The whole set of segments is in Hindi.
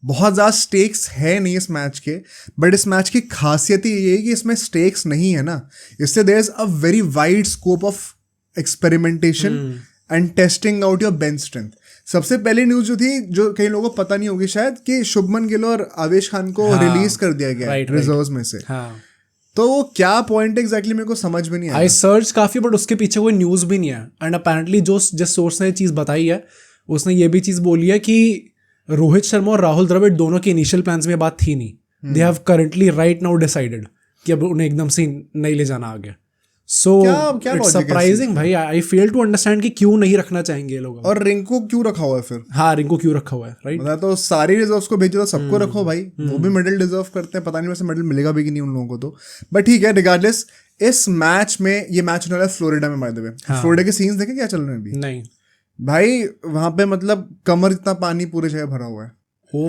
बहुत ज़्यादा स्टेक्स है नहीं इस मैच के, बट इस मैच की खासियत ही ये है कि इसमें स्टेक्स नहीं है ना, इससे there is a very wide scope of experimentation and testing out your bench strength. सबसे पहली न्यूज जो थी, जो कई लोगों को पता नहीं होगी शायद, कि शुभमन गिल और आवेश खान को रिलीज कर दिया गया है रिजर्व्स में से। तो वो क्या पॉइंट एग्जैक्टली मेरे को समझ में नहीं आया। आई सर्च काफी, बट उसके पीछे कोई न्यूज भी नहीं है। एंड अपेरेंटली जिस सोर्स ने चीज बताई है, उसने ये भी चीज बोली है कि रोहित शर्मा और राहुल द्रविड़ दोनों के इनिशियल प्लान्स में बात थी नहीं। They have currently right now decided कि अब उन्हें एकदम से नहीं ले जाना आगे। सो इट्स सरप्राइजिंग भाई, आई फेल टू अंडरस्टैंड कि क्यों नहीं रखना चाहेंगे ये लोग। और रिंकू क्यों रखा हुआ है फिर? हाँ, रिंकू क्यों रखा हुआ है, राइट? मतलब तो सारी रिजर्व्स को भेजो तो सबको रखो भाई, वो भी मेडल डिजर्व करते हैं। पता नहीं वैसे मेडल मिलेगा भी कि नहीं उन लोगों को तो, बट ठीक है। रिगार्डलेस, इस मैच में, ये मैच होने वाला है फ्लोरिडा में बाय द वे। फ्लोरिडा के सीन्स देखे क्या चल रहे हैं अभी? नहीं भाई, वहां पे मतलब कमर इतना पानी पूरे जगह भरा हुआ है,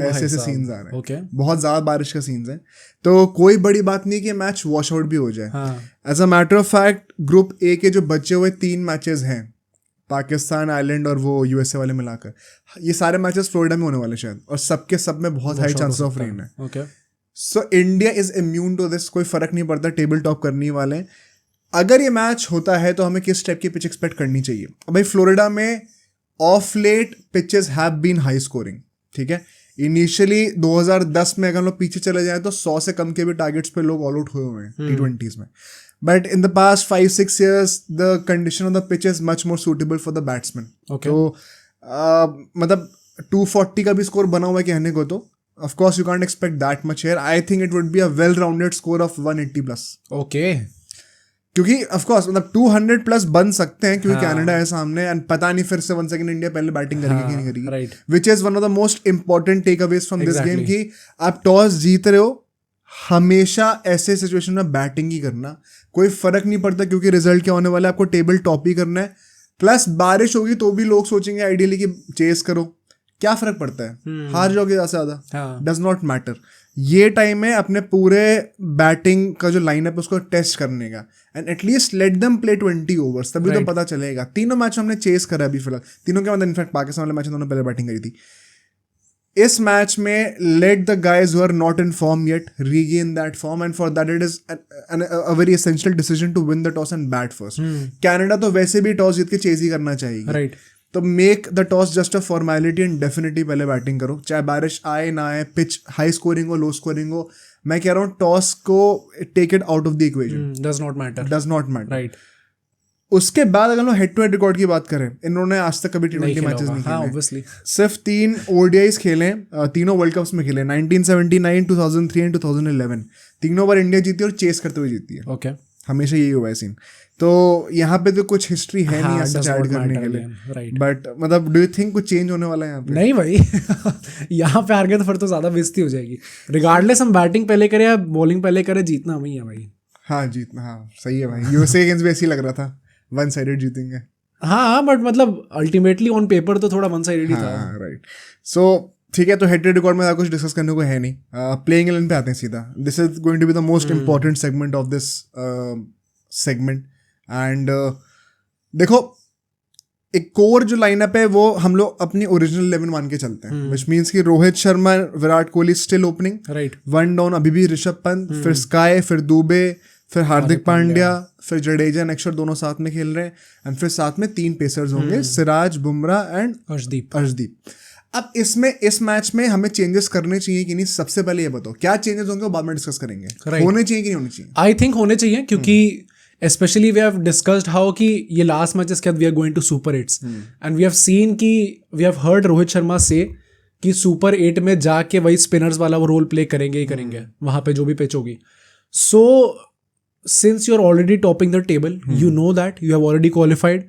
ऐसे ऐसे सीन्स आ रहे हैं। ओके, बहुत ज्यादा बारिश का सीन्स है, तो कोई बड़ी बात नहीं कि मैच वॉश आउट भी हो जाए। As a matter of fact, group A के जो बचे हुए 3 मैचेस हैं, पाकिस्तान, आयरलैंड और वो यूएसए वाले मिलाकर, ये सारे मैचेस फ्लोरिडा में होने वाले शायद, और सबके सब में बहुत हाई चांसेस ऑफ रेन है। Okay, so India is immune to this, कोई फर्क नहीं पड़ता, टेबल टॉप करने वाले हैं। अगर ये मैच होता है तो हमें किस टाइप की पिच एक्सपेक्ट करनी चाहिए? भाई, फ्लोरिडा में of late pitches have been high scoring, ठीक है। इनिशियली 2010 में अगर लोग पीछे चले जाएं तो 100 से कम के भी टारगेट्स पे लोग ऑल आउट हुए हुए हैं T20s में। But in the past 5-6 years the condition of the pitch is much more suitable for the batsman. तो मतलब 240 का भी स्कोर बना हुआ है कहने को, तो of course you can't expect that much here. I think it would be a well rounded score of 180+। Okay, क्योंकि ऑफ कोर्स मतलब 200+ बन सकते हैं, क्योंकि कनाडा है सामने, एंड पता नहीं फिर से 1 सेकंड इंडिया पहले बैटिंग करेगी कि नहीं करेगी, which is one of the most important takeaways from this game, कि आप टॉस जीत रहे हो, हमेशा ऐसे सिचुएशन में बैटिंग ही करना, कोई फर्क नहीं पड़ता क्योंकि रिजल्ट क्या होने वाला है, आपको टेबल टॉप ही करना है। प्लस बारिश होगी तो भी लोग सोचेंगे आइडियली कि चेस करो, क्या फर्क पड़ता है, हार जाओगे ज्यादा, डज नॉट मैटर। ये टाइम है अपने पूरे बैटिंग का जो लाइनअप है उसको टेस्ट करने का, and at least let them play 20 overs, तभी तो पता चलेगा। तीनों मैच हमने चेस करा अभी फिलहाल, तीनों के बाद इनफैक्ट पाकिस्तान वाले मैच में दोनों पहले बैटिंग करी थी। इस मैच में let the guys who are not in form yet regain that form, and for that it is a very essential decision to win the toss and bat first. Canada तो वैसे भी टॉस जीत के चेज ही करना चाहिए, राइट? तो make the toss just a formality and definitely पहले बैटिंग करो, चाहे बारिश आए ना आए, पिच हाई स्कोरिंग हो लो स्कोरिंग हो। मैं कह रहा हूँ टॉस को take it out of the equation, does not matter, right? उसके बाद अगर हम हेड टू हेड रिकॉर्ड की बात करें, इन्होंने आज तक कभी T20 मैचेस नहीं खेले, सिर्फ 3 ODIs खेले, तीनों वर्ल्ड कप्स में खेले, 1979, 2003 एंड 2011। तीनों बार इंडिया जीती और चेस करते हुए जीती है। ओके, हमेशा यही हुआ है सीन। तो यहाँ पे तो कुछ हिस्ट्री है नहीं ऐसा ऐड करने के लिए, राइट? बट मतलब डू यू थिंक कुछ चेंज होने वाला है यहाँ पे? नहीं भाई यहाँ पे हार गए तो फिर तो ज्यादा बेइज्जती हो जाएगी। रिगार्डलेस हम बैटिंग पहले करें या बॉलिंग पहले करें, जीतना हमें ही है भाई। हाँ जीतना, हाँ सही है भाई। यूएसए अगेंस्ट भी ऐसे ही लग रहा था, वन साइडेड जीतेंगे। हाँ, बट मतलब अल्टीमेटली ऑन पेपर तो थोड़ा वन साइडेड ही था, राइट? सो ठीक है, तो हेड टू हेड रिकॉर्ड में कुछ डिस्कस करने को है नहीं। प्लेइंग 11 पे आते हैं सीधा। This is going to be the most important segment of this segment. And देखो, एक कोर जो लाइनअप है वो हम लोग अपनी ओरिजिनल 11 मान के चलते हैं, विच मीन्स कि Rohit Sharma, Virat Kohli still opening, right? 1 down अभी भी ऋषभ पंत, फिर स्काई, फिर दुबे, फिर हार्दिक पांड्या, फिर जडेजा, नेक्स्ट दोनों साथ में खेल रहे हैं, एंड फिर साथ में 3 पेसर्स होंगे, सिराज, बुमराह एंड अर्शदीप। अब इसमें इस मैच में हमें चेंजेस करने चाहिए कि नहीं? सबसे पहले ये बताओ क्या चेंजेस होंगे, वो बाद में डिस्कस करेंगे। होने चाहिए कि नहीं होने चाहिए? आई थिंक होने चाहिए, क्योंकि especially we have discussed how कि ये last matches के बाद we are going to Super 8s and we have seen कि we have heard Rohit Sharma से कि Super 8 में जाके वही स्पिनर्स वाला वो रोल प्ले करेंगे ही करेंगे वहाँ पे जो भी पिच होगी। So since you are already topping the table, you know that you have already qualified,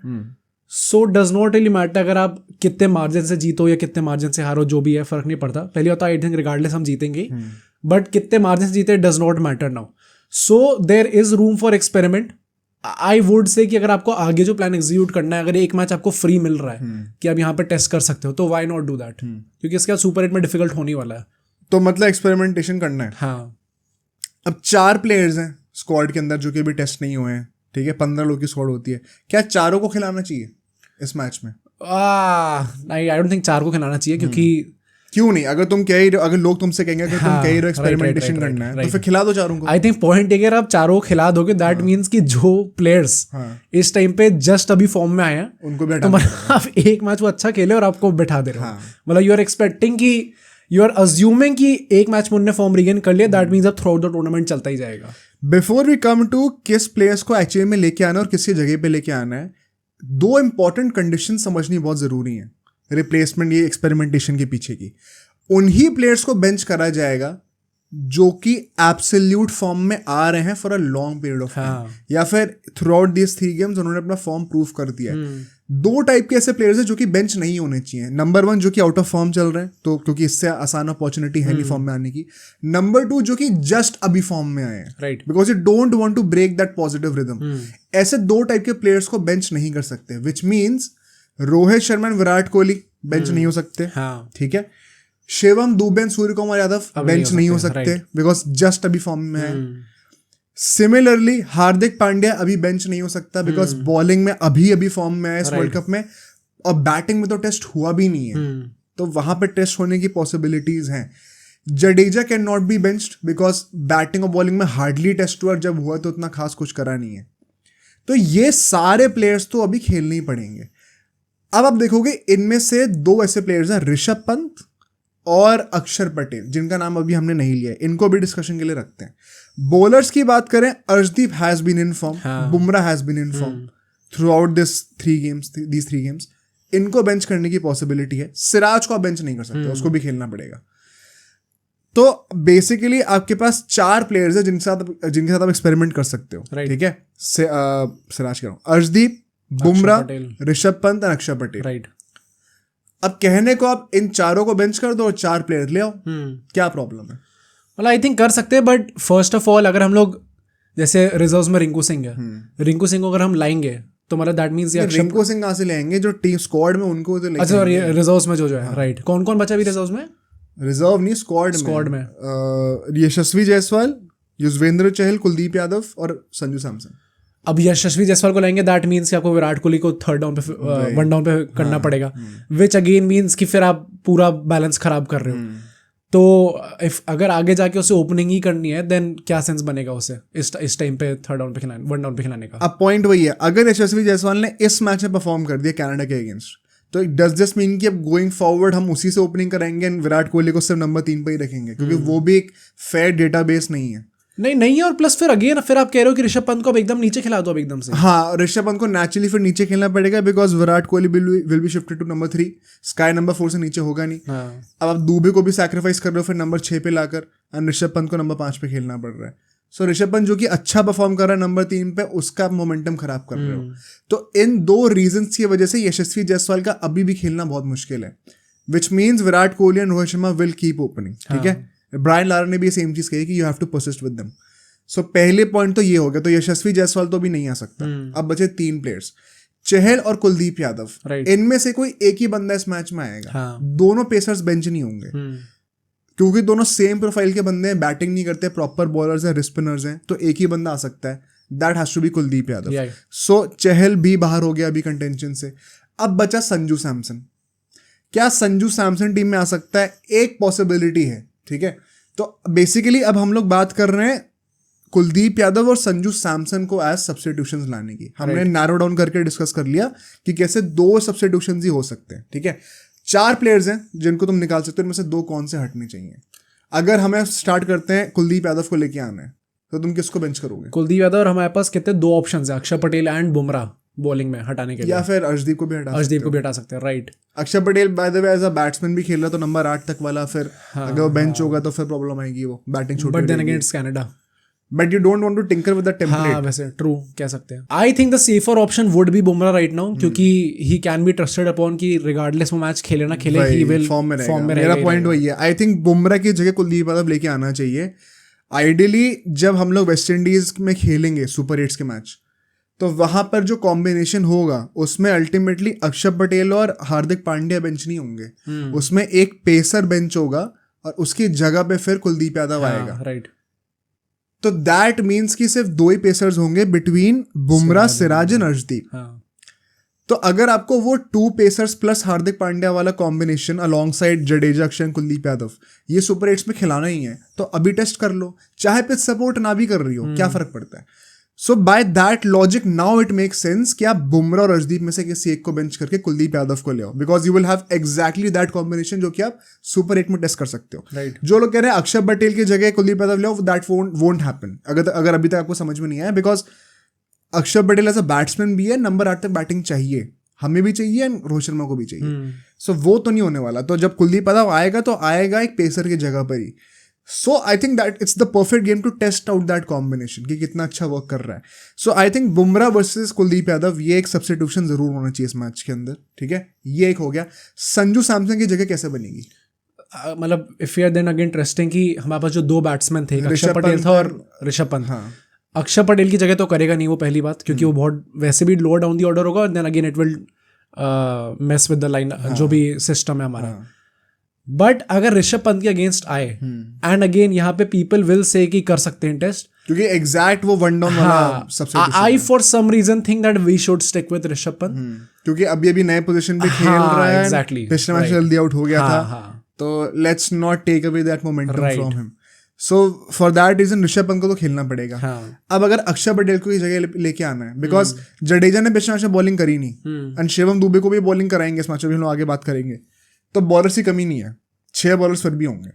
so does not really matter अगर आप कितने मार्जिन से जीतो या कितने मार्जिन से हारो, जो भी है फर्क नहीं पड़ता। पहली बात आई थिंक रिगार्डलेस हम जीतेंगे, बट कितने मार्जिन से जीते does not matter now. So there is room for experiment. I would say कि अगर आपको आगे जो प्लान एग्जीक्यूट करना है, अगर एक मैच आपको फ्री मिल रहा है कि आप यहाँ पे टेस्ट कर सकते हो, तो व्हाई नॉट डू दैट, क्योंकि इसके बाद सुपर 8 में डिफिकल्ट होने वाला है। तो मतलब एक्सपेरिमेंटेशन करना है। हाँ, अब 4 प्लेयर्स हैं स्क्वाड के अंदर जो कि अभी टेस्ट नहीं हुए हैं, ठीक है? 15 लोग की स्क्वाड होती है, क्या चारों को खिलाना चाहिए इस मैच में? नहीं, आई डोंट थिंक 4 को खिलाना चाहिए, क्योंकि क्यों नहीं? अगर तुम कह ही रहे हो, अगर लोग तुमसे कहेंगे कि तुम कह ही रहे हो एक्सपेरिमेंटेशन करना है, तो फिर खिला दो चारों को। आई थिंक पॉइंट अगर आप चारों खिला दोगे, दैट मीन्स कि जो प्लेयर्स इस टाइम पे जस्ट अभी फॉर्म में आए हैं उनको भी तो मतलब आप एक मैच वो अच्छा खेले और आपको बैठा दे रहे हो। मतलब यू आर एक्सपेक्टिंग कि यू आर अज्यूमिंग कि एक मैच में उन्होंने फॉर्म रिगेन कर लिया, दैट मीन्स अब थ्रू आउट द टूर्नामेंट चलता ही जाएगा। बिफोर वी कम टू किस प्लेयर्स को एक्चुअली में लेके आना और किसकी जगह पे लेके आना है, 2 इंपॉर्टेंट कंडीशन समझनी बहुत जरूरी है रिप्लेसमेंट ये एक्सपेरिमेंटेशन के पीछे की। उन्हीं प्लेयर्स को बेंच करा जाएगा जो कि एब्सोल्यूट फॉर्म में आ रहे हैं for a long period of time, या फिर थ्रू आउट दिस 3 गेम्स उन्होंने अपना फॉर्म प्रूव कर दिया है। 2 टाइप के ऐसे प्लेयर्स हैं जो कि बेंच नहीं होने चाहिए। नंबर 1 जो कि आउट ऑफ फॉर्म चल रहे हैं, तो क्योंकि इससे आसान अपॉर्चुनिटी है नहीं फॉर्म में आने की। नंबर 2 जो कि जस्ट अभी फॉर्म में आए हैं, right, because you don't want to break that positive rhythm. ऐसे 2 टाइप के प्लेयर्स को बेंच नहीं कर सकते, which means Rohit Sharma and Virat Kohli bench नहीं हो सकते, ठीक है। शिवम दुबे, सूर्य कुमार यादव बेंच नहीं हो सकते बिकॉज जस्ट अभी फॉर्म में है। सिमिलरली हार्दिक पांड्या अभी बेंच नहीं हो सकता बिकॉज बॉलिंग में अभी फॉर्म में है इस वर्ल्ड कप में, और बैटिंग में तो टेस्ट हुआ भी नहीं है, तो वहां पे टेस्ट होने की पॉसिबिलिटीज हैं। Jadeja can not be benched because batting और बॉलिंग में हार्डली टेस्ट हुआ, जब हुआ तो उतना खास कुछ करा नहीं है। तो ये सारे प्लेयर्स तो अभी खेलने ही पड़ेंगे। अब आप देखोगे इनमें से 2 ऐसे प्लेयर्स हैं, ऋषभ पंत और अक्षर पटेल, जिनका नाम अभी हमने नहीं लिया है, इनको भी डिस्कशन के लिए रखते हैं। बॉलर्स की बात करें, Arshdeep has been in form, Bumrah has been in form throughout this 3 games. इनको बेंच करने की पॉसिबिलिटी है। सिराज को आप बेंच नहीं कर सकते, उसको भी खेलना पड़ेगा। तो बेसिकली आपके पास 4 प्लेयर्स है जिनके साथ आप एक्सपेरिमेंट कर सकते हो, ठीक है। सिराज कह रहा हूँ, अर्शदीप, बुमराह, ऋषभ पंत और अक्षर पटेल, राइट। अब कहने को आप इन चारों को बेंच कर दो और 4 प्लेयर ले आओ, क्या प्रॉब्लम है? मतलब आई थिंक कर सकते हैं, बट फर्स्ट ऑफ ऑल अगर हम लोग जैसे रिजर्व्स में रिंकू सिंह है, रिंकू सिंह को अगर हम लाएंगे तो मतलब दैट मींस रिंकू सिंह कहाँ से लेंगे? जो टीम स्क्वाड में उनको तो अच्छा, और ये रिजर्व्स में जो है, राइट। कौन कौन बचा भी रिजर्व्स में? रिजर्व नहीं, स्क्वाड में यशस्वी जायसवाल, युजवेंद्र चहल, कुलदीप यादव और संजू सैमसन। अब यशस्वी जायसवाल को लाएंगे, दैट मीन्स कि आपको विराट कोहली को 3rd डाउन पे 1 डाउन पे करना पड़ेगा, विच अगेन मीन्स कि फिर आप पूरा बैलेंस खराब कर रहे हो। तो इफ अगर आगे जाके उसे ओपनिंग ही करनी है, देन क्या सेंस बनेगा उसे इस टाइम पे 3rd डाउन पे खिलाने, 1 डाउन पे खिलाने का? अब पॉइंट वही है, अगर यशस्वी जायसवाल ने इस मैच में परफॉर्म कर दिया कनाडा के अगेंस्ट, तो डज दिस मीन कि अब गोइंग फॉरवर्ड हम उसी से ओपनिंग कराएंगे एंड विराट कोहली को सिर्फ नंबर 3 पे ही रखेंगे? क्योंकि वो भी एक फेयर डेटाबेस नहीं है। नहीं है, और प्लस फिर अगेन फिर आप कह रहे हो कि ऋषभ पंत को अब एकदम नीचे खिला दो अब एकदम से। हाँ, ऋषभ पंत को नेचुरली फिर नीचे खेलना पड़ेगा because Virat Kohli will be shifted to number 3, SKY number 4 से नीचे होगा नहीं। अब आप दुबे को भी सैक्रिफाइस कर रहे हो फिर नंबर 6 पे लाकर, एंड ऋषभ पंत को नंबर 5 पे खेलना पड़ रहा है। सो ऋषभ पंत जो कि अच्छा परफॉर्म कर रहा है नंबर 3 पे, उसका मोमेंटम खराब कर रहे हो। तो इन 2 रीजंस की वजह से यशस्वी जायसवाल का अभी भी खेलना बहुत मुश्किल है, which means Virat Kohli and Rohit Sharma will keep opening, ठीक है। ब्रायन लारा ने भी सेम चीज कही कि you have to persist with them. So पहले पॉइंट तो ये हो गया, तो यशस्वी जायसवाल तो भी नहीं आ सकता। अब बचे 3 प्लेयर्स, चहल और कुलदीप यादव, इनमें से कोई एक ही बंदा इस मैच में आएगा। दोनों पेसर्स बेंच नहीं होंगे क्योंकि दोनों सेम प्रोफाइल के बंदे हैं, बैटिंग नहीं करते, प्रॉपर बॉलर्स हैं, रिस्ट स्पिनर्स हैं, तो एक ही बंदा आ सकता है, that has to be Kuldeep Yadav. So Chahal भी बाहर हो गया अभी कंटेंशन से। अब बचा संजू सैमसन। क्या संजू सैमसन टीम में आ सकता है? एक पॉसिबिलिटी है, ठीक है। तो बेसिकली अब हम लोग बात कर रहे हैं कुलदीप यादव और संजू सैमसन को एज सब्स्टिट्यूशंस लाने की। हमने नैरो डाउन करके डिस्कस कर लिया कि कैसे 2 सब्स्टिट्यूशंस ही हो सकते हैं, ठीक है। 4 प्लेयर्स हैं जिनको तुम निकाल सकते हो, इनमें से 2 कौन से हटने चाहिए? अगर हमें स्टार्ट करते हैं कुलदीप यादव को लेके आना है, तो तुम किसको बेंच करोगे? कुलदीप यादव, और हमारे पास कितने 2 ऑप्शंस हैं, अक्षर पटेल एंड बुमराह बॉलिंग में हटाने के लिए, या फिर अर्शदीप को भी हटा सकते हैं, right. Akshar Patel by the way as a batsman भी खेल रहा, तो नंबर 8 तक वाला, फिर अगर वो बेंच होगा तो फिर प्रॉब्लम आएगी, वो बैटिंग छोटी। But then against Canada, but you don't want to tinker with the template. हाँ, वैसे ट्रू कह सकते हैं। I think the safer option would be Bumrah right now, क्योंकि he can be trusted upon कि रिगार्डलेस वो मैच खेले ना खेले, ही विल फॉर्म में रहेगा। मेरा पॉइंट वही है। आई थिंक बुमराह की जगह कुलदीप यादव लेके आना चाहिए। आइडियली जब हम लोग वेस्ट इंडीज में खेलेंगे सुपर 8 के मैच, तो वहां पर जो कॉम्बिनेशन होगा उसमें अल्टीमेटली अक्षर पटेल और हार्दिक पांड्या बेंच नहीं होंगे, उसमें एक पेसर बेंच होगा और उसकी जगह पे फिर कुलदीप यादव आएगा, राइट। तो दैट मीन्स कि सिर्फ 2 ही पेसर्स होंगे बिटवीन बुमराह, सिराज एंड अर्शदीप। तो अगर आपको वो 2 पेसर्स प्लस हार्दिक पांड्या वाला कॉम्बिनेशन अलॉन्ग साइड जडेजा, अक्षर, कुलदीप यादव ये सुपर 8 में खिलाना ही है तो अभी टेस्ट कर लो, चाहे पिच सपोर्ट ना भी कर रही हो, क्या फर्क पड़ता है। So by that logic now it make sense कि आप बुमराह और अर्शदीप में से किसी एक को बेंच करके कुलदीप यादव को ले आओ, because you will have exactly that combination जो कि आप सुपर 8 में टेस्ट कर सकते हो। Right. जो लोग कह रहे हैं अक्षर पटेल की जगह कुलदीप यादव ले आओ, दैट वोंट हैपन अगर अभी तक आपको समझ में नहीं आया, बिकॉज अक्षर पटेल एज अ बैट्समैन भी है, नंबर 8 तक बैटिंग चाहिए, हमें भी चाहिए एंड रोहित शर्मा को भी चाहिए। सो वो तो नहीं होने वाला। तो जब कुलदीप यादव आएगा तो आएगा एक पेसर की जगह पर ही। So I think that it's the perfect game to test out that combination कि कितना अच्छा वर्क कर रहा है। So I think Bumrah versus Kuldeep Yadav ये एक सब्स्टिट्यूशन जरूर होना चाहिए इस मैच के अंदर, ठीक है, ये एक हो गया। संजू सैमसन की जगह कैसे बनेगी? मतलब if you are then again interesting कि हमारे पास जो 2 बैट्समैन थे, अक्षर पटेल था और ऋषभ पंत। हाँ, अक्षर पटेल की जगह तो करेगा नहीं वो, पहली बात, क्योंकि वो बहुत वैसे भी लोअर डाउन दी ऑर्डर होगा, then again it will mess with the line जो भी सिस्टम है हमारा। बट अगर ऋषभ पंत के अगेंस्ट आए एंड अगेन यहाँ पे पीपल विल से कि कर सकते हैं टेस्ट, क्योंकि एग्जैक्ट वो वन डाउन वाला सबसे I for some reason think that we should stick with Rishabh Pant, क्योंकि अभी नए पोजीशन पे खेल रहा है, exactly, पिछले मैच जल्दी आउट हो गया था, तो let's not take away that momentum from him. So for that reason Rishabh Pant को तो खेलना पड़ेगा। अब अगर अक्षर पटेल को इस जगह लेके आना है, बिकॉज जडेजा ने पिछले मैच में बॉलिंग करी नहीं एंड शिवम दुबे को भी बॉलिंग कराएंगे इस मैच में, हम लोग आगे बात करेंगे, तो बॉलर्स की कमी नहीं है, 6 बॉलर्स फिर भी होंगे।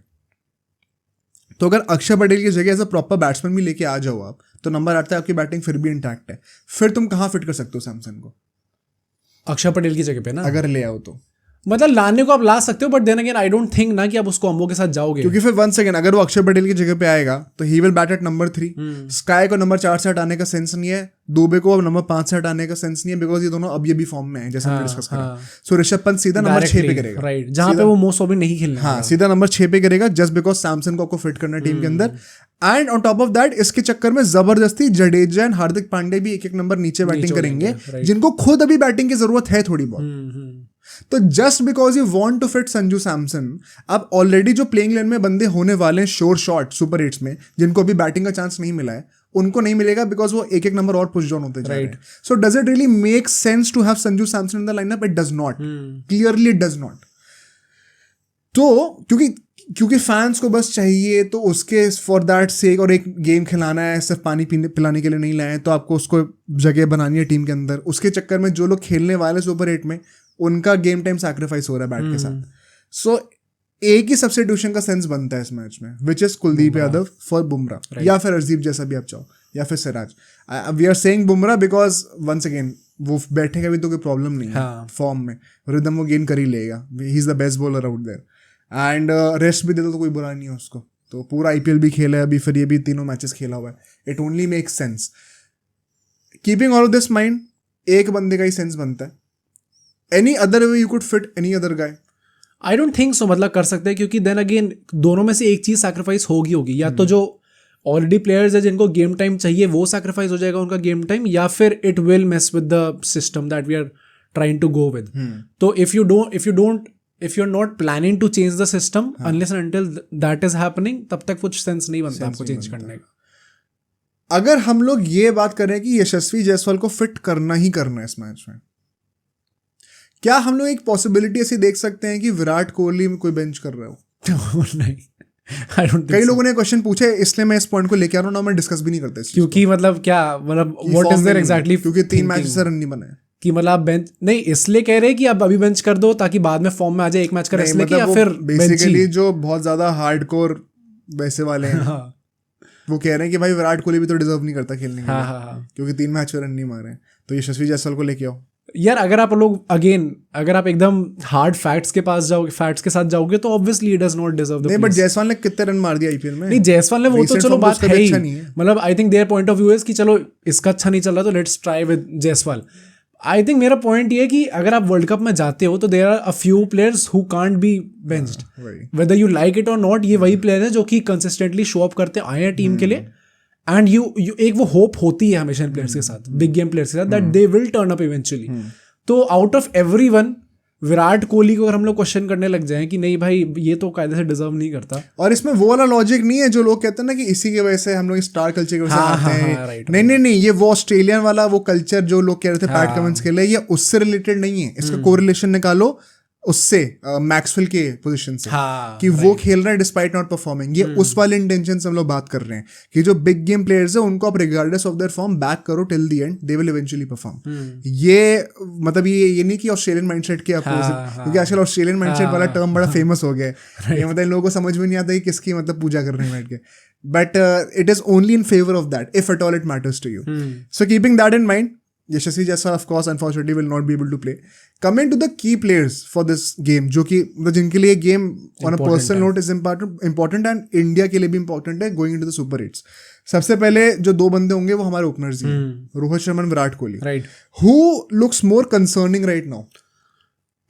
तो अगर अक्षर पटेल की जगह एज अ प्रॉपर बैट्समैन भी लेके आ जाओ आप, तो नंबर 8 तक आपकी बैटिंग फिर भी इंटैक्ट है। फिर तुम कहाँ फिट कर सकते हो सैमसन को? अक्षर पटेल की जगह पे ना, अगर ले आओ तो मतलब लाने को आप ला सकते हो, but then again I don't think ना कि आप उसको अम्बो के साथ जाओगे, क्योंकि फिर वन सेकंड अगर वो अक्षर पटेल की जगह पे आएगा तो he will bat at number 3, SKY को नंबर 4 से हटाने का सेंस नहीं है, दुबे को अब नंबर 5 से हटाने का सेंस नहीं है, बिकॉज ये दोनों अब ये भी फॉर्म में है जैसे हमने डिस्कस करा। सो ऋषभ पंत सीधा नंबर 6 पे करेगा, राइट, जहां पे वो मोस्ट ऑफ नहीं खेलने, हाँ सीधा नंबर 6 पे करेगा, जस्ट बिकॉज सैमसन को आपको फिट करना टीम के अंदर। And on top of that इसके चक्कर में जबरदस्ती जडेजा एंड हार्दिक पांड्या भी एक नंबर नीचे बैटिंग करेंगे, जिनको खुद अभी बैटिंग की जरूरत है थोड़ी बहुत। तो just because you want to fit Sanju Samson, अब ऑलरेडी जो प्लेइंग लाइन में बंदे होने वाले हैं श्योर शॉट सुपर 8 में, जिनको अभी बैटिंग का चांस नहीं मिला है, उनको नहीं मिलेगा बिकॉज वो एक नंबर और पुश डाउन होते जा रहे हैं। So does it really make sense to have Sanju Samson in the lineup? It does not, clearly it does not. तो क्योंकि फैंस को बस चाहिए तो उसके फॉर दैट सेक, और एक गेम खिलाना है, सिर्फ पानी पिलाने के लिए नहीं लाए, तो आपको उसको जगह बनानी है टीम के अंदर। उसके चक्कर में जो लोग खेलने वाले सुपर 8 में, उनका गेम टाइम सैक्रिफाइस हो रहा है बैट के साथ। सो एक ही सब्स्टिट्यूशन का सेंस बनता है इस मैच में, which is Kuldeep Yadav for Bumrah, या फिर अर्शदीप जैसा भी आप चाहो, या फिर Siraj. We are saying Bumrah because once again वो बैठेगा भी तो कोई प्रॉब्लम नहीं है, फॉर्म में रिदम वो गेन कर ही लेगा, he is the best bowler out there, and rest भी दे दो तो कोई बुरा नहीं है उसको। तो पूरा IPL भी खेला है अभी, फिर ये भी 3 मैचेस खेला हुआ है, it only makes sense. Keeping all of this mind, एक बंदे का ही सेंस बनता है, any other way you could fit any other guy? I don't think so, मतलब कर सकते हैं, क्योंकि देन अगेन दोनों में से एक चीज सैक्रिफाइस होगी, या तो जो ऑलरेडी प्लेयर्स है जिनको गेम टाइम चाहिए वो सैक्रिफाइस हो जाएगा उनका गेम टाइम, या फिर it will mess with the system that we are trying to go with. तो if you are not planning to change the system unless and until that is happening, तब तक कुछ सेंस नहीं बनता आपको चेंज करने का। अगर हम लोग ये बात करें कि यशस्वी जायसवाल को फिट करना ही करना है इस मैच में, क्या हम लोग एक पॉसिबिलिटी ऐसी देख सकते हैं कि विराट कोहली में कोई बेंच कर रहे हो? नहीं, I don't think कई so. लोगों ने क्वेश्चन पूछे, इसलिए मैं इस पॉइंट को लेके आ रहा हूँ ना, मैं डिस्कस भी नहीं करता इस क्योंकि मतलब क्या, मतलब व्हाट इज देयर एग्जैक्टली, क्योंकि 3 मैच से रन नहीं बने कि मतलब आप बेंच नहीं इसलिए कह रहे हैं कि आप अभी बेंच कर दो ताकि बाद में फॉर्म में आ जाए एक मैच का रेस्ट लेके, या फिर बेसिकली जो बहुत ज्यादा हार्डकोर वैसे वाले हैं वो कह रहे हैं कि भाई विराट कोहली भी तो डिजर्व नहीं करता खेलने के लिए, क्योंकि 3 मैच में रन नहीं मारे, तो यशस्वी जायसवाल को लेके आओ। यार अगर आप लोग अगर आप एकदम हार्ड फैक्ट्स के पास जाओगे, फैक्ट्स के साथ जाओगे, तो obviously it does not deserve the नहीं, बट जायसवाल ने कितने रन मार दिया IPL में? नहीं, जायसवाल ने वो तो चलो बात है ही, मतलब I think their point of view is कि चलो इसका अच्छा नहीं चल रहा तो let's try with Jaiswal. I think मेरा पॉइंट ये है कि अगर आप वर्ल्ड कप में जाते हो तो there are a few players who can't be benched, whether you like it और नॉट। ये वही प्लेयर है जो कि कंसिस्टेंटली शो अप करते आए हैं टीम के लिए, एंड यू एक वो होप होती है हमेशा इन प्लेयर्स के साथ, बिग गेम प्लेयर्स के साथ, that they will turn up eventually. तो out of everyone Virat Kohli को अगर हम लोग क्वेश्चन करने लग जाएं कि नहीं भाई ये तो कायदे से डिजर्व नहीं करता, और इसमें वो वाला लॉजिक नहीं है जो लोग कहते हैं ना कि इसी की वजह से हम लोग स्टार कल्चर की वजह से आते हैं। right, नहीं, ये वो ऑस्ट्रेलियन वाला वो कल्चर जो लोग कह रहे थे पैट कमिंस के लिए, ये उससे रिलेटेड नहीं है। इसका कोरिलेशन निकालो उससे, मैक्सवेल के पोजीशन से, कि वो खेल रहा है डिस्पाइट नॉट परफॉर्मिंग। ये उस वाले इंटेंशन से हम लोग बात कर रहे हैं कि जो बिग गेम प्लेयर्स है उनको आप regardless of their form back करो till the end, they will eventually perform. ये मतलब ये नहीं कि ऑस्ट्रेलियन माइंडसेट के अपोजिट, क्योंकि आजकल ऑस्ट्रेलियन माइंडसेट वाला टर्म बड़ा फेमस हो गया है। ये मतलब इन लोगों को समझ में नहीं आता कि किसकी मतलब पूजा कर रहे हैं बैठ के, but it is only in favour of that if at all it matters to you. So keeping that in mind, Yashasvi जैसा of course unfortunately will not be able to play. Coming to the key players for this game, जो कि जिनके लिए game on a personal note is important and India के लिए भी इंपॉर्टेंट है going into the super 8s। सबसे पहले जो दो बंदे होंगे वो हमारे ओपनर्स ही हैं, रोहित शर्मा और Virat Kohli. Right, who looks more concerning right now?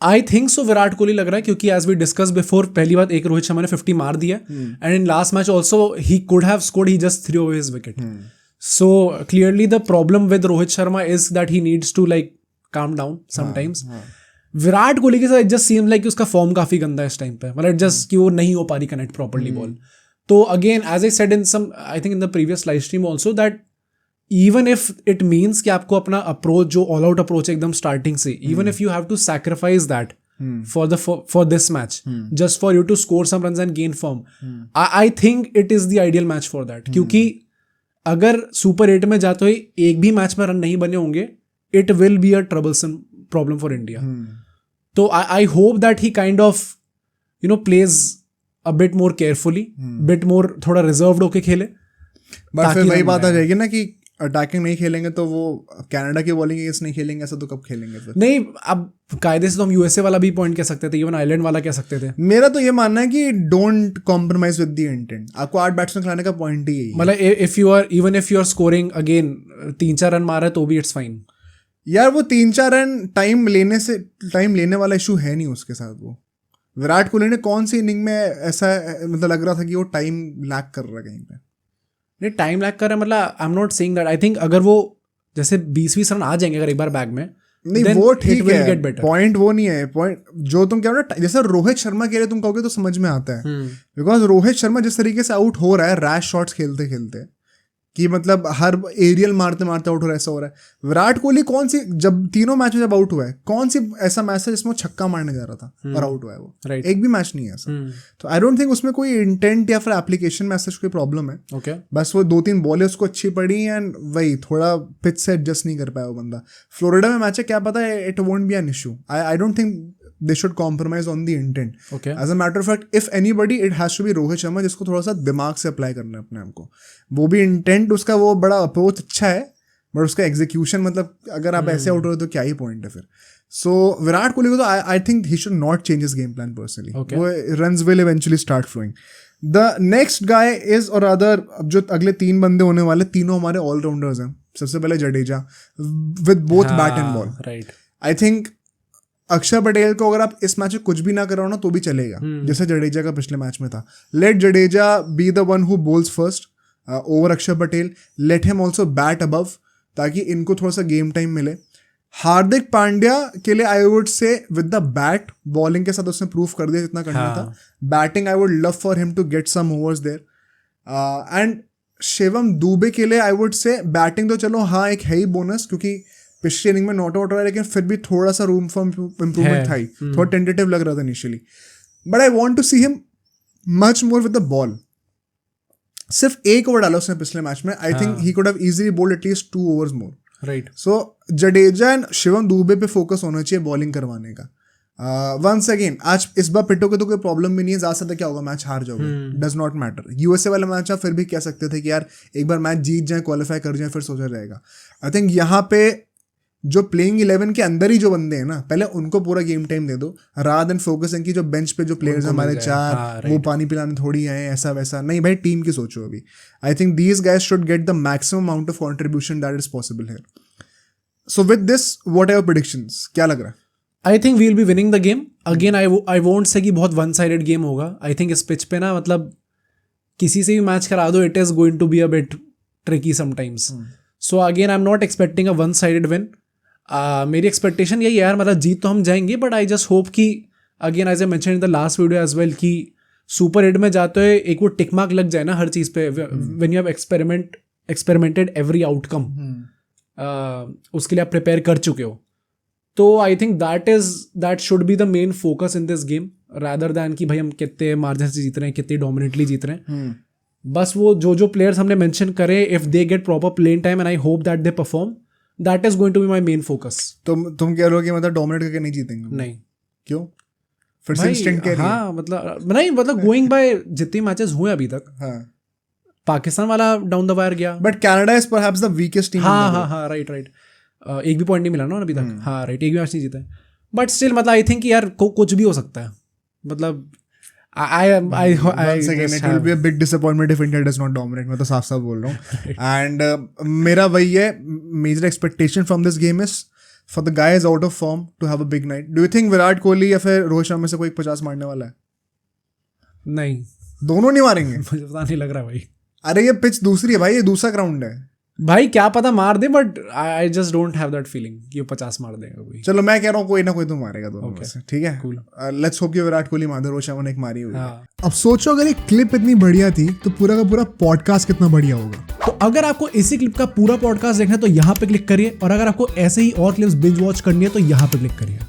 I think so Virat Kohli लग रहा है, क्योंकि एज वी डिस्कस बिफोर, पहली बात एक रोहित शर्मा ने 50 मार दिया and in last match also he could have scored, he just through away his wicket. So clearly the problem with Rohit Sharma is that he needs to like calm down sometimes. Virat Kohli के साथ it just seems like कि उसका फॉर्म काफी गंदा है इस टाइम पे, मतलब just कि वो नहीं हो पा रही कनेक्ट प्रॉपर्ली बॉल। तो again as I said in some, I think in the previous live stream also, that even if it means कि आपको अपना अप्रोच जो ऑल आउट अप्रोच है एकदम स्टार्टिंग से, even if you have to sacrifice that for this match just for you to score some runs and gain form, I think it is the ideal match for that। क्योंकि अगर सुपर 8 में जाते हुए एक भी मैच में रन नहीं बने होंगे, it will be a troublesome problem for India. तो I hope that he kind of you know plays a bit more carefully, bit more थोड़ा रिजर्व्ड होके खेले। बट फिर वही बात आ जाएगी ना कि अटैकिंग नहीं खेलेंगे तो वो कनाडा की बॉलिंग अगेंस्ट नहीं खेलेंगे, ऐसा तो कब खेलेंगे फिर? नहीं, अब कायदे से तो हम यूएसए वाला भी पॉइंट कह सकते थे, इवन आयरलैंड वाला कह सकते थे। मेरा तो ये मानना है कि don't compromise with the intent. आपको 8 बैट्समैन खिलाने का पॉइंट ही यही है। मतलब if you are even if you are scoring again 3-4 run मार रहे तो भी इट्स फाइन यार। वो 3-4 रन टाइम लेने वाला इशू है नहीं उसके साथ। वो विराट कोहली ने कौन सी इनिंग में ऐसा मतलब लग रहा था कि वो टाइम लैग कर रहा है कहीं पे? नहीं, टाइम लैग कर रहा है मतलब आई am not saying that. I think अगर वो जैसे 20-20 रन आ जाएंगे अगर एक बार बैग में, नहीं वो ठीक है, पॉइंट वो नहीं है। पॉइंट जो तुम कह रहे हो ना, जैसे रोहित शर्मा के लिए तुम कहोगे तो समझ में आता है, बिकॉज रोहित शर्मा जिस तरीके से आउट हो रहा है रैश शॉट्स खेलते खेलते, कि मतलब हर एरियल मारते मारते आउट हो रहा है, ऐसा हो रहा है। विराट कोहली कौन सी, जब तीनों मैच में जब आउट हुआ है, कौन सी ऐसा मैच है जिसमें वो छक्का मारने जा रहा था और आउट हुआ है? वो एक भी मैच नहीं है ऐसा। तो आई डोंट थिंक उसमें कोई इंटेंट या फिर एप्लीकेशन में ऐसा कोई प्रॉब्लम है। Okay. बस वो 2-3 बॉलें उसको अच्छी पड़ी एंड वही थोड़ा पिच से एडजस्ट नहीं कर पाया वो बंदा। फ्लोरिडा में मैच है, क्या पता है it won't be an issue. I don't think they should compromise on the intent. Okay. As a matter of fact, if anybody, it has to be Rohit Sharma, जिसको थोड़ा सा दिमाग से अप्लाई करना है अपने आप को। वो भी इंटेंट उसका, वो बड़ा अप्रोच अच्छा है, बट उसका एग्जीक्यूशन मतलब अगर आप ऐसे आउट हो तो क्या ही पॉइंट है फिर। सो विराट कोहली को तो I think he should not change his game plan personally. वो runs will eventually start flowing. The next guy is और अदर, जो अगले 3 बंदे होने वाले, तीनों हमारे ऑलराउंडर्स हैं। सबसे पहले Jadeja with both bat and ball. Right, I think अक्षर पटेल को अगर आप इस मैच में कुछ भी ना कराओ ना तो भी चलेगा, जैसे जडेजा का पिछले मैच में था। Let Jadeja be the one who bowls first over Axar Patel, let him also bat above, ताकि इनको थोड़ा सा गेम टाइम मिले। हार्दिक पांड्या के लिए I would say with the bat, bowling के साथ उसने प्रूफ कर दिया जितना करना था। Batting I would love for him to get some overs there. And Shivam Dube के लिए आई वुड से बैटिंग तो चलो हाँ एक है ही बोनस, क्योंकि पिछली इनिंग में नॉट आउट रहा है, लेकिन फिर भी थोड़ा सा रूम फॉर इम्प्रूवमेंट था ही, थोड़ा टेंटेटिव लग रहा था initially. But I want to see him much more with the ball. सिर्फ 1 ओवर डाला उसने पिछले मैच में। I think he could have easily bowled at least 2 overs more. Right, so Jadeja and Shivam Dube पे फोकस होना चाहिए बॉलिंग करवाने का। वंस अगेन, आज इस बार पिटो के तो कोई प्रॉब्लम भी नहीं है, ज्यादा से क्या होगा, मैच हार जाओगे, डज नॉट मैटर। यूएसए वाला मैच आप फिर भी कह सकते थे कि यार एक बार मैच जीत जाए, क्वालिफाई कर जाए, फिर सोचा जाएगा। आई थिंक यहाँ पे जो प्लेइंग 11 के अंदर ही जो बंदे हैं ना, पहले उनको पूरा गेम टाइम दे दो, रादर देन फोकसिंग की जो बेंच पे जो प्लेयर्स हैं हमारे 4 वो पानी पिलाने थोड़ी आए ऐसा वैसा नहीं। भाई टीम की सोचो अभी। I think these guys should get the maximum amount of contribution that is possible here. So with this what are your predictions, क्या लग रहा है? I think we will be winning the game again. I won't say कि बहुत वन साइडेड गेम होगा। आई थिंक इस पिच पे ना मतलब किसी से भी मैच करा दो, it is going to be a bit tricky sometimes. So again I am not expecting a one sided win. मेरी एक्सपेक्टेशन यही है यार, मतलब जीत तो हम जाएंगे, बट आई जस्ट होप कि again as a mention in the last video as well कि सुपर 8 में जाते हुए एक वो टिक मार्क लग जाए ना हर चीज़ पे, when you have experimented every outcome, उसके लिए आप प्रिपेयर कर चुके हो. तो I think that should be the main focus in this game rather than कि भाई हम कितने मार्जिन से जीत रहे हैं, कितने डोमिनेटली जीत रहे हैं. बस वो जो प्लेयर्स हमने मेंशन करे, if they get proper playing time and I hope that they perform, that is going to be my main focus. तुम कह रहे हो कि मतलब डोमिनेट करके नहीं जीतेंगे? नहीं. क्यों? फिर से इंस्टेंट कैरी? हाँ मतलब गोइंग बाय जितने मैचेस हुए अभी तक, हाँ, पाकिस्तान वाला डाउन द वायर गया, but Canada is perhaps the weakest team. हाँ राइट. एक भी पॉइंट नहीं मिला ना अभी तक. हाँ राइट, एक भी मैच नहीं जीता है. बट स्टिल मतलब आई थिंक यार कुछ भी हो सकता है. मतलब once again it will be a big disappointment if India does not dominate. मैं तो साफ साफ बोल रहा हूँ. And मेरा वही है, major expectation from this game is for the guys out of form to have a big night. Do you think Virat Kohli या फिर रोहित शर्मा से कोई 50 मारने वाला है? नहीं, दोनों नहीं मारेंगे. मुझे पता नहीं लग रहा भाई. अरे ये पिच दूसरी है भाई, ये दूसरा ग्राउंड है भाई, क्या पता मार दे, but I just don't have that feeling कि वो 50 मार देगा कोई. चलो मैं कह रहा हूँ कोई ना कोई तो मारेगा दोनों में से, ठीक है? Cool. लेट्स होप कि विराट कोहली मार दे. रोहित शर्मा ने एक मारी हुई है. हाँ. अब सोचो अगर ये क्लिप इतनी बढ़िया थी तो पूरा का पूरा पॉडकास्ट कितना बढ़िया होगा. तो अगर आपको इसी क्लिप का पूरा पॉडकास्ट देखना है तो यहाँ पे क्लिक करिए, और अगर आपको ऐसे ही और क्लिप्स बिंज वॉच करनी है तो यहाँ पे क्लिक करिए.